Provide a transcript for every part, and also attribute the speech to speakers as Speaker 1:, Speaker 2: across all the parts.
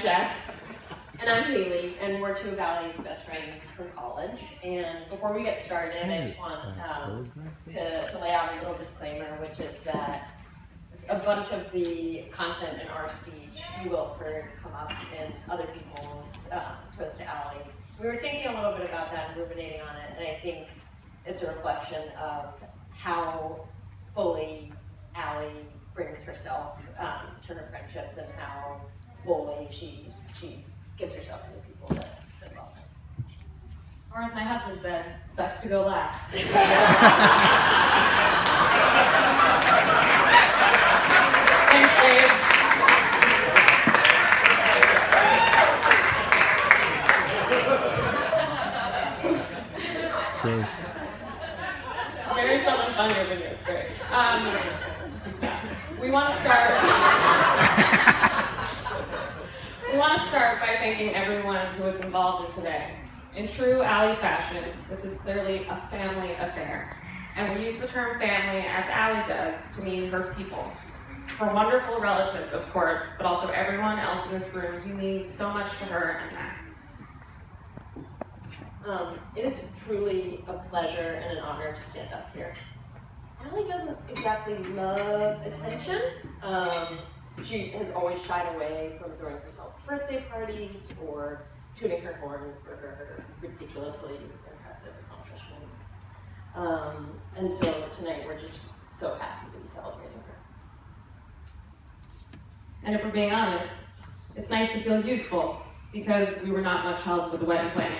Speaker 1: Jess. And I'm Haley, and we're two of Allie's best friends from college. And before we get started, I just want to lay out a little disclaimer, which is that a bunch of the content in our speech you will have heard come up in other people's toast to Allie. We were thinking a little bit about that and ruminating on it, and I think it's a reflection of how fully Allie brings herself to her friendships and how fully she gives herself to the people that love her.
Speaker 2: Or as my husband said, sucks to go last. Thanks, Dave.
Speaker 3: True.
Speaker 2: Very something funny over here, it's great. We want to start by thanking everyone who was involved in today. In true Allie fashion, this is clearly a family affair. And we use the term family, as Allie does, to mean her people. Her wonderful relatives, of course, but also everyone else in this room who means so much to her and Max.
Speaker 1: It is truly a pleasure and an honor to stand up here. Allie doesn't exactly love attention. She has always shied away from throwing herself birthday parties or tooting her horn for her ridiculously impressive accomplishments. And so tonight we're just so happy to be celebrating her.
Speaker 2: And if we're being honest, it's nice to feel useful because we were not much help with the wedding planning.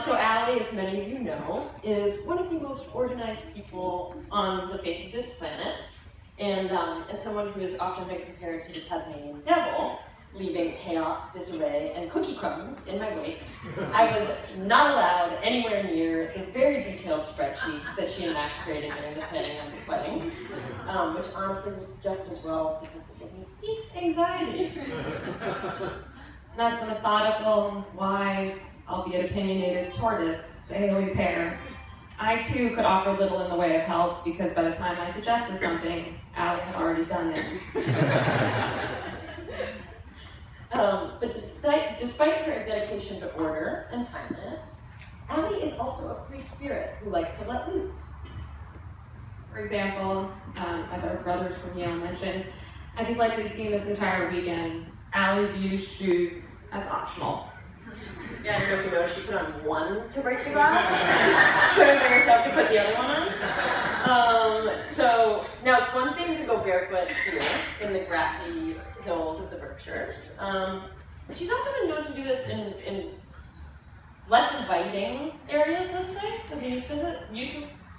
Speaker 1: So Allie, as many of you know, is one of the most organized people on the face of this planet. And as someone who has often been compared to the Tasmanian devil, leaving chaos, disarray, and cookie crumbs in my wake, I was not allowed anywhere near the very detailed spreadsheets that she and Max created during the planning of this wedding, which honestly was just as well because they gave me deep anxiety.
Speaker 2: And as the methodical, wise, albeit opinionated tortoise to Haley's hair, I too could offer little in the way of help because by the time I suggested something, Allie had already done it.
Speaker 1: But despite her dedication to order and timeliness, Allie is also a free spirit who likes to let loose.
Speaker 2: For example, as our brothers from Yale mentioned, as you've likely seen this entire weekend, Allie views shoes as optional.
Speaker 1: Yeah, I don't know if you noticed, she put on one to break the glass. Couldn't bring herself to put the other one on. So now it's one thing to go barefoot here in the grassy hills of the Berkshires. But she's also been known to do this in less inviting areas, let's say, as a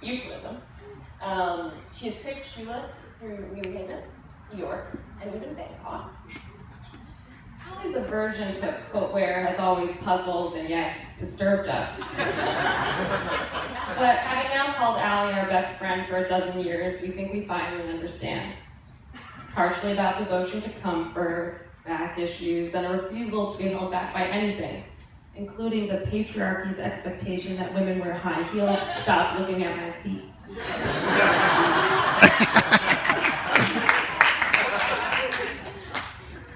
Speaker 1: euphemism. She has crept shoeless through New Haven, New York, and even Bangkok.
Speaker 2: Allie's aversion to footwear has always puzzled and, yes, disturbed us. But having now called Allie our best friend for a dozen years, we think we finally understand. It's partially about devotion to comfort, back issues, and a refusal to be held back by anything, including the patriarchy's expectation that women wear high heels. Stop looking at my feet.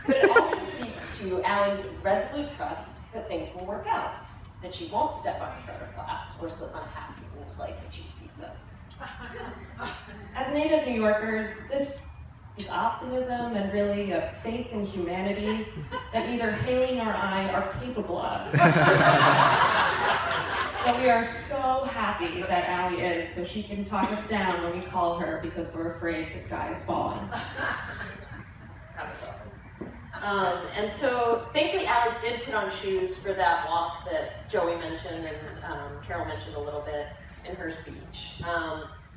Speaker 1: But it also speaks to Allie's resolute trust that things will work out, that she won't step on a shredder glass or slip on half-eaten a slice of cheese pizza.
Speaker 2: As native New Yorkers, this is optimism and really a faith in humanity that neither Haley nor I are capable of. But we are so happy that Allie is, so she can talk us down when we call her because we're afraid the sky is falling.
Speaker 1: And so, thankfully, Allie did put on shoes for that walk that Joey mentioned and Carol mentioned a little bit in her speech.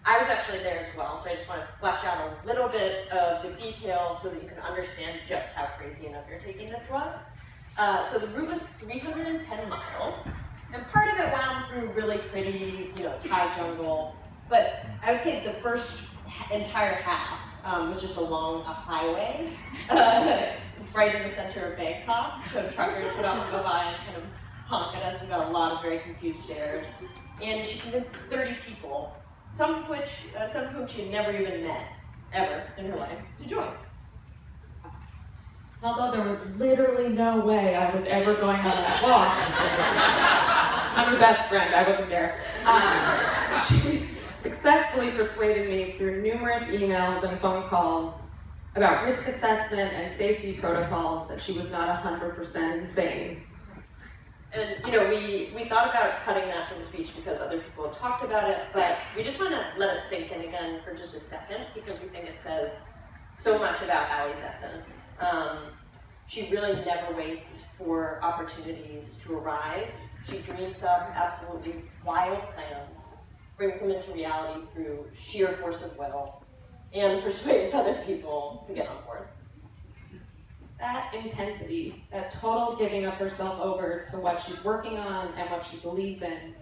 Speaker 1: I was actually there as well, so I just want to flesh out a little bit of the details so that you can understand just how crazy an undertaking this was. So the route was 310 miles, and part of it wound through really pretty, Thai jungle, but I would say the first entire half was just along a highway. Right in the center of Bangkok, so truckers would often go by and kind of honk at us. We got a lot of very confused stares. And she convinced 30 people, some of whom she had never even met, ever, in her life, to join.
Speaker 2: Although there was literally no way I was ever going on that walk. I'm her best friend, I wasn't there. She successfully persuaded me through numerous emails and phone calls about risk assessment and safety protocols that she was not 100% insane.
Speaker 1: And we thought about cutting that from the speech because other people have talked about it, but we just want to let it sink in again for just a second because we think it says so much about Allie's essence. She really never waits for opportunities to arise. She dreams up absolutely wild plans, brings them into reality through sheer force of will, and persuades other people to get on board.
Speaker 2: That intensity, that total giving of herself over to what she's working on and what she believes in,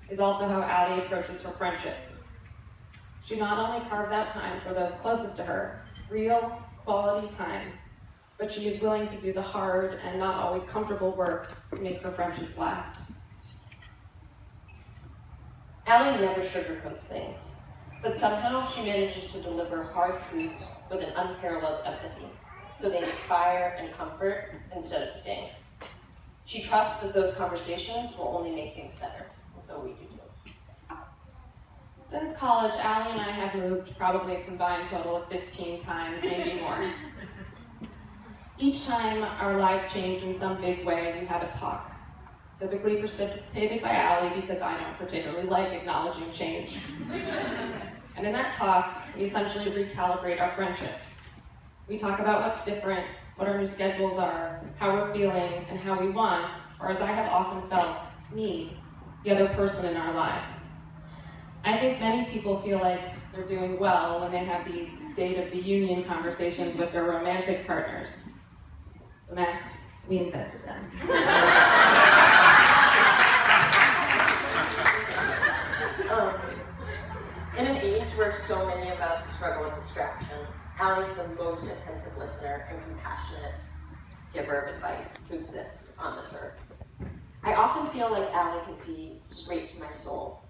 Speaker 2: is also how Allie approaches her friendships. She not only carves out time for those closest to her, real, quality time, but she is willing to do the hard and not always comfortable work to make her friendships last.
Speaker 1: Allie never sugarcoats things, but somehow she manages to deliver hard truths with an unparalleled empathy, so they inspire and comfort instead of sting. She trusts that those conversations will only make things better, and so we do too.
Speaker 2: Since college, Allie and I have moved probably a combined total of 15 times, maybe more. Each time our lives change in some big way, we have a talk, typically precipitated by Allie because I don't particularly like acknowledging change. And in that talk, we essentially recalibrate our friendship. We talk about what's different, what our new schedules are, how we're feeling, and how we want, or as I have often felt, need the other person in our lives. I think many people feel like they're doing well when they have these State of the Union conversations with their romantic partners. But Max, we invented them.
Speaker 1: In an age where so many of us struggle with distraction, Allie's the most attentive listener and compassionate giver of advice to exist on this earth. I often feel like Allie can see straight to my soul.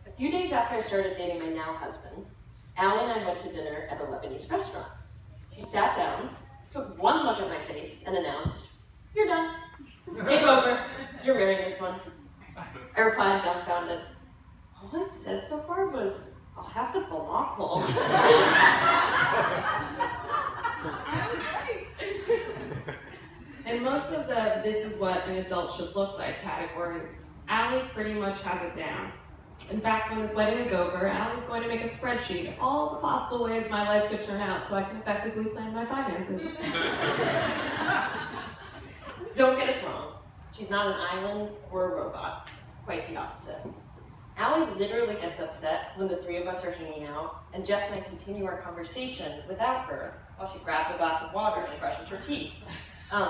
Speaker 1: A few days after I started dating my now husband, Allie and I went to dinner at a Lebanese restaurant. She sat down, took one look at my face, and announced, "You're done. Game over. You're marrying this one." I replied, dumbfounded, "All I've said so far was, I'll have the falafel."
Speaker 2: In most of the "this is what an adult should look like" categories, Allie pretty much has it down. In fact, when this wedding is over, Allie's going to make a spreadsheet of all the possible ways my life could turn out so I can effectively plan my finances.
Speaker 1: Don't get us wrong. She's not an island or a robot. Quite the opposite. Allie literally gets upset when the three of us are hanging out, and Jess and I continue our conversation without her while she grabs a glass of water and brushes her teeth.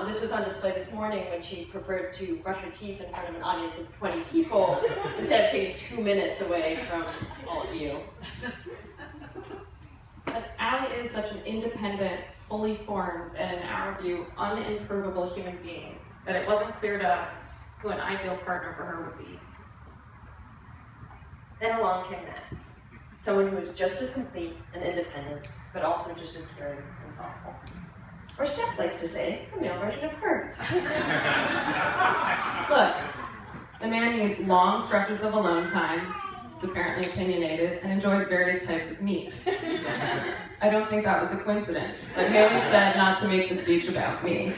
Speaker 1: This was on display this morning when she preferred to brush her teeth in front of an audience of 20 people instead of taking 2 minutes away from all of you.
Speaker 2: But Allie is such an independent, fully formed, and in our view, unimprovable human being that it wasn't clear to us who an ideal partner for her would be.
Speaker 1: Then along came Max, someone who was just as complete and independent, but also just as caring and thoughtful. Or as Jess likes to say, a male version of her.
Speaker 2: Look, the man needs long stretches of alone time, is apparently opinionated, and enjoys various types of meat. I don't think that was a coincidence, but Haley said not to make the speech about me.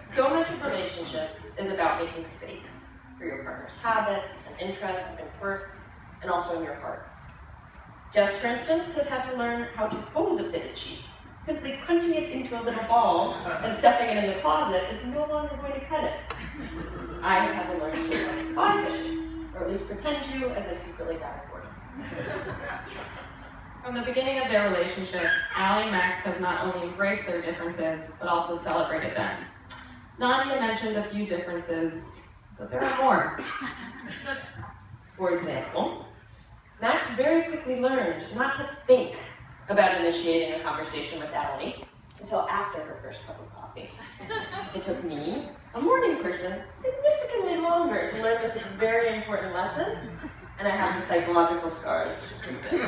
Speaker 1: So much of relationships is about making space for your partner's habits and interests and quirks, and also in your heart. Jess, for instance, has had to learn how to fold a fitted sheet. Simply crunching it into a little ball and stuffing it in the closet is no longer going to cut it. I have had to learn to do fly fishing, or at least pretend to, as I secretly got recorded.
Speaker 2: From the beginning of their relationship, Allie and Max have not only embraced their differences, but also celebrated them. Nadia mentioned a few differences, but there are more.
Speaker 1: For example, Max very quickly learned not to think about initiating a conversation with Allie until after her first cup of coffee. It took me, a morning person, significantly longer to learn this very important lesson, and I have the psychological scars to prove it.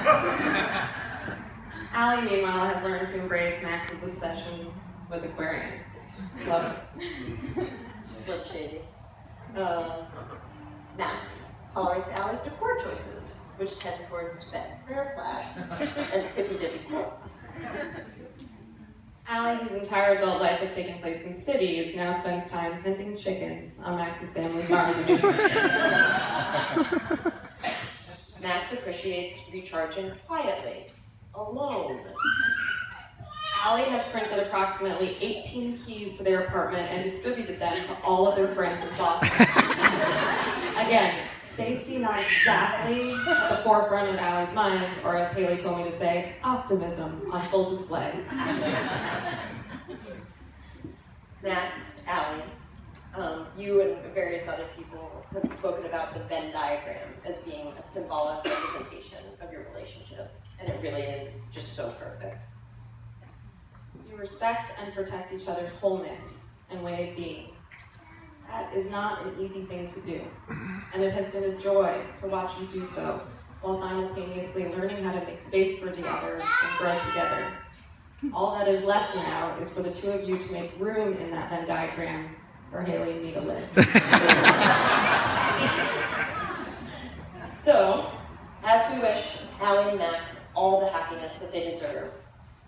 Speaker 2: Allie, meanwhile, has learned to embrace Max's obsession with aquariums. Love it.
Speaker 1: Slim shady. Max tolerates Allie's decor choices, which tend towards Tibet prayer flags and hippy-dippy quilts.
Speaker 2: Allie, whose entire adult life has taken place in cities, now spends time tending chickens on Max's family farm in New Hampshire.
Speaker 1: Max appreciates recharging quietly, alone.
Speaker 2: Allie has printed approximately 18 keys to their apartment and distributed them to all of their friends in Boston. Again, safety not exactly at the forefront of Allie's mind, or as Haley told me to say, optimism on full display.
Speaker 1: Max, Allie, you and various other people have spoken about the Venn diagram as being a symbolic representation of your relationship, and it really is just so perfect.
Speaker 2: You respect and protect each other's wholeness and way of being. That is not an easy thing to do, and it has been a joy to watch you do so, while simultaneously learning how to make space for the other and grow together. All that is left now is for the two of you to make room in that Venn diagram for Haley and me to live.
Speaker 1: So, as we wish Allie and Max all the happiness that they deserve,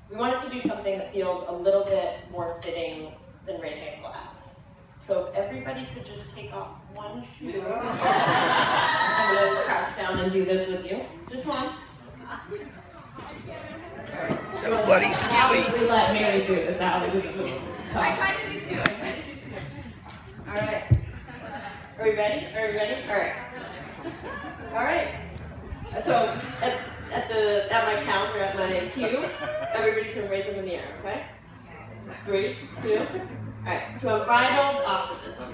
Speaker 1: we wanted to do something that feels a little bit more fitting than raising a glass. So if everybody could just take off one shoe, I'm going to crouch down and do this with you. Just one.
Speaker 3: Buddy, Skewy.
Speaker 2: We let Haley do this, Allie. This was tough.
Speaker 4: I tried to do two.
Speaker 1: All right. Are we ready? Are we ready? All right. All right. So at my count or at my cue, everybody's gonna raise them in the air, okay? 3, 2. All right. To unbridled optimism.